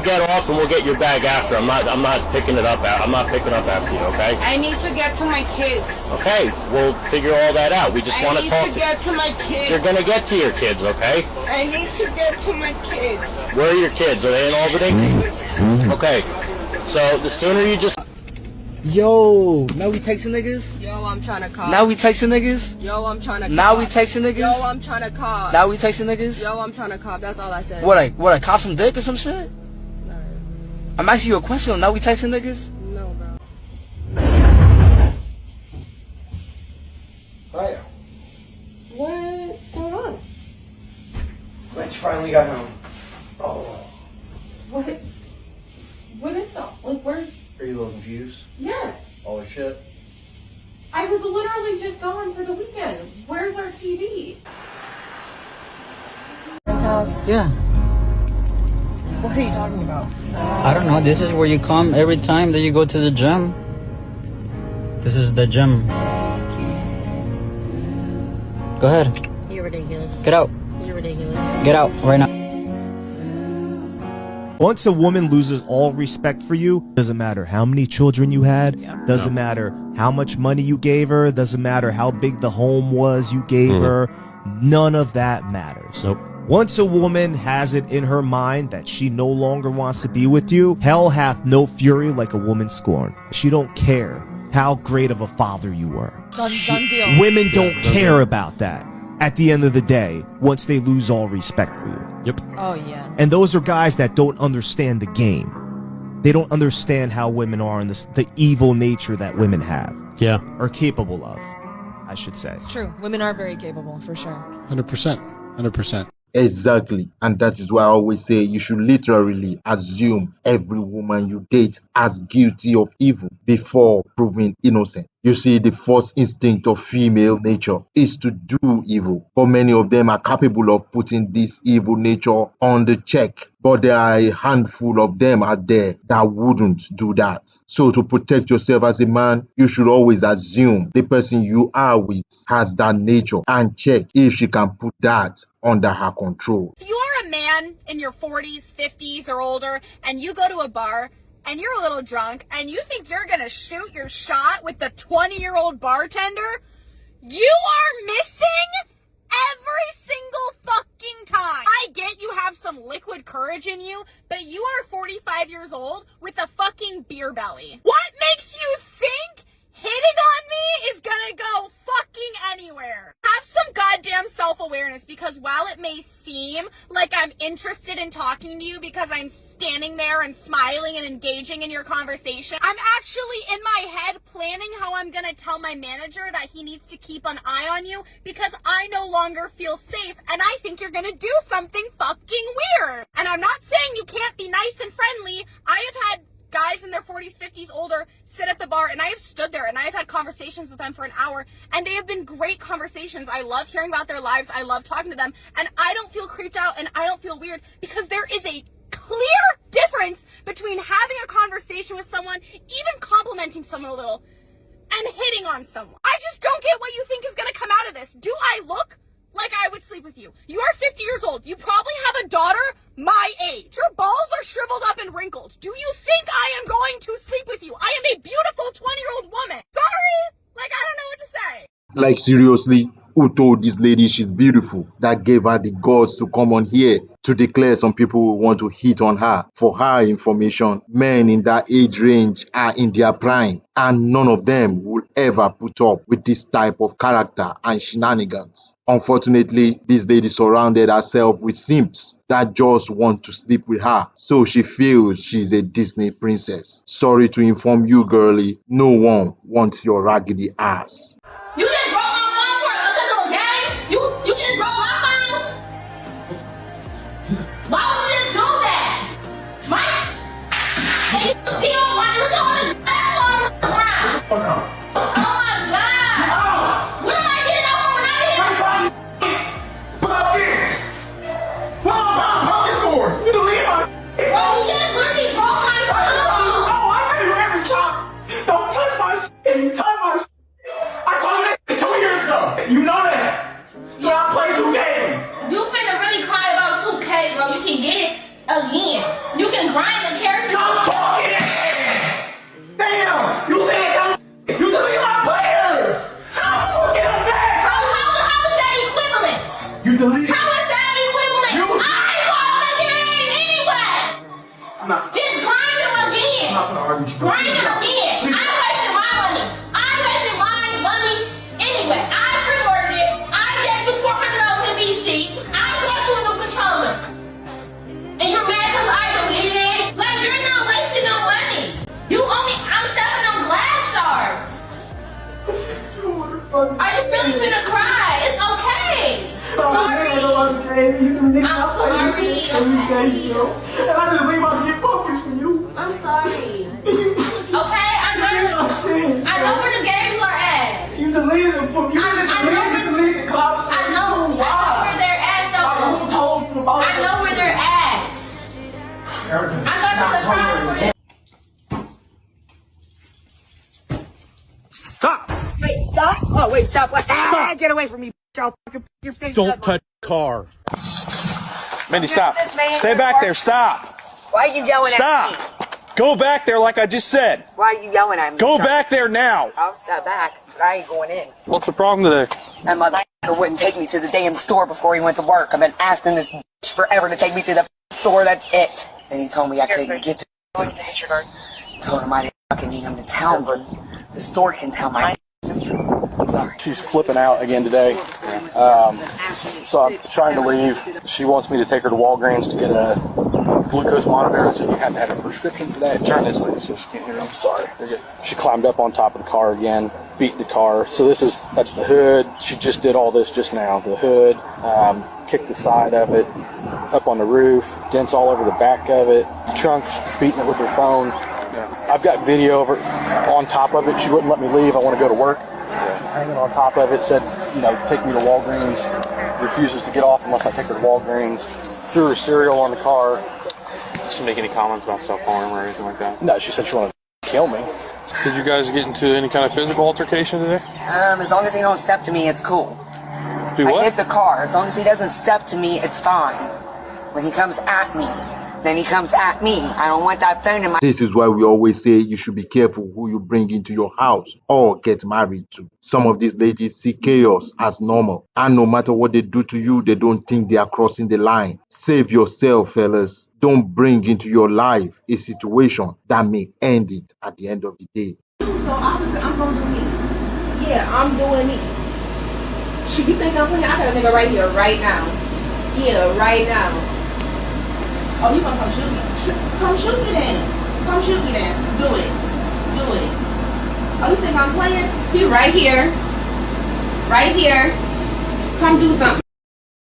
get off and we'll get your bag after. I'm not picking it up. I'm not picking up after you, okay? I need to get to my kids. Okay, we'll figure all that out. We just want to talk. I need to get to my kids. You're gonna get to your kids, okay? I need to get to my kids. Where are your kids? Are they in Albany? Okay, so the sooner you just... Yo, now we texting niggas? Yo, I'm trying to call. Now we texting niggas? Yo, I'm trying to call. Now we texting niggas? Yo, I'm trying to call. Now we texting niggas? Yo, I'm trying to call. That's all I said. What, I cop some dick or some shit? No. I'm asking you a question. Now we texting niggas? No, bro. Hiya. What's going on? Glad you finally got home. Oh. What is that? Like, where's... Are you a little confused? Yes. All the shit? I was literally just gone for the weekend. Where's our TV? His house. Yeah. What are you talking about? I don't know. This is where you come every time that you go to the gym. This is the gym. Go ahead. You're ridiculous. Get out. You're ridiculous. Get out right now. Once a woman loses all respect for you, doesn't matter how many children you had, doesn't matter how much money you gave her, doesn't matter how big the home was you gave her, none of that matters. Nope. Once a woman has it in her mind that she no longer wants to be with you, hell hath no fury like a woman scorned. She don't care how great of a father you were. Done deal. Women don't care about that at the end of the day once they lose all respect for you. Yep. Oh, yeah. And those are guys that don't understand the game. They don't understand how women are and the evil nature that women have. Yeah. Are capable of, I should say. It's true. Women are very capable, for sure. 100%. 100%. Exactly. And that is why I always say you should literally assume every woman you date as guilty of evil before proving innocent. You see, the first instinct of female nature is to do evil, but many of them are capable of putting this evil nature on the check. But there are a handful of them out there that wouldn't do that. So to protect yourself as a man, you should always assume the person you are with has that nature and check if she can put that under her control. If you are a man in your 40s, 50s, or older, and you go to a bar and you're a little drunk and you think you're gonna shoot your shot with the 20-year-old bartender, you are missing every single fucking time. I get you have some liquid courage in you, but you are 45 years old with a fucking beer belly. What makes you think hitting on me is gonna go fucking anywhere? Have some goddamn self-awareness, because while it may seem like I'm interested in talking to you because I'm standing there and smiling and engaging in your conversation, I'm actually in my head planning how I'm gonna tell my manager that he needs to keep an eye on you because I no longer feel safe and I think you're gonna do something fucking weird. And I'm not saying you can't be nice and friendly. I have had guys in their 40s, 50s, older sit at the bar, and I have stood there and I have had conversations with them for an hour, and they have been great conversations. I love hearing about their lives. I love talking to them, and I don't feel creeped out and I don't feel weird because there is a clear difference between having a conversation with someone, even complimenting someone a little, and hitting on someone. I just don't get what you think is going to come out of this. Do I look like I would sleep with you? You are 50 years old. You probably have a daughter my age. Your balls are shriveled up and wrinkled. Do you think I am going to sleep with you? I am a beautiful 20-year-old woman. Sorry? Like, I don't know what to say. Like, seriously? Who told this lady she's beautiful? That gave her the guts to come on here to declare some people will want to hit on her. For her information, men in that age range are in their prime, and none of them will ever put up with this type of character and shenanigans. Unfortunately, this lady surrounded herself with simps that just want to sleep with her, so she feels she's a Disney princess. Sorry to inform you, girlie, no one wants your raggedy ass. You just broke my phone for a little game? You just broke my phone? Why would you just do that? Right? And you still like, look at all this glass on the ground. Oh my God. What am I getting over when I get Pop this! Pop this for? You leave my Bro, you just literally broke my phone. Oh, I tell you every time. Don't touch my shit. Touch my shit. I told you that 2 years ago. You know that. So I play 2K. You finna really cry about 2K, bro. You can get it again. You can grind not. Just grind them again. I'm not gonna argue with you. Grind them again. I ain't wasting my money. I ain't wasting my money anyway. I pre-ordered it. I gave you $400 in BC. I bought you a new controller. And you're mad because I deleted it? Like, you're not wasting no money. You only, I'm stepping on glass shards. Are you really gonna cry? It's okay. Sorry. You can leave I'm sorry. Okay. And I just leave out to get focused for you. I'm sorry. Okay, I know where the games are at. You deleted them from you. You deleted Cloud. I know where they're at though. Who told you about I know where they're at. I got a surprise for you. Stop! Wait, stop! Oh, wait, stop! What? Ah, get away from me! I'll fucking your face. Don't touch the car. Mindy, stop. Stay back there. Stop. Why are you yelling at me? Stop. Go back there like I just said. Why are you yelling at me? Go back there now. I'll step back, but I ain't going in. What's the problem today? That motherfucker wouldn't take me to the damn store before he went to work. I've been asking this bitch forever to take me to the store. That's it. Then he told me I couldn't get to the store. Told him I didn't fucking need him to tell me. The store can tell my I'm sorry. She's flipping out again today. So I'm trying to leave. She wants me to take her to Walgreens to get a glucose monitor. I said you have to have a prescription for that. Turn this way so she can't hear me. I'm sorry. She climbed up on top of the car again, beat the car. So that's the hood. She just did all this just now. The hood, kicked the side of it, up on the roof, dents all over the back of it. Trunk, beating it with her phone. I've got video of her on top of it. She wouldn't let me leave. I want to go to work. Hanging on top of it, said, take me to Walgreens. Refuses to get off unless I take her to Walgreens. Threw her cereal on the car. Did she make any comments about self-harm or anything like that? No, she said she wanted to kill me. Did you guys get into any kind of physical altercation today? As long as he don't step to me, it's cool. Do what? I hit the car. As long as he doesn't step to me, it's fine. When he comes at me, then he comes at me. I don't want that phone in my... This is why we always say you should be careful who you bring into your house or get married to. Some of these ladies see chaos as normal, and no matter what they do to you, they don't think they are crossing the line. Save yourself, fellas. Don't bring into your life a situation that may end it at the end of the day. So obviously I'm gonna do me. Yeah, I'm doing me. Shit, you think I'm playing? I got a nigga right here, right now. Yeah, right now. Oh, you gonna come shoot me? Come shoot me then. Come shoot me then. Do it. Do it. Oh, you think I'm playing? He right here. Right here. Come do something.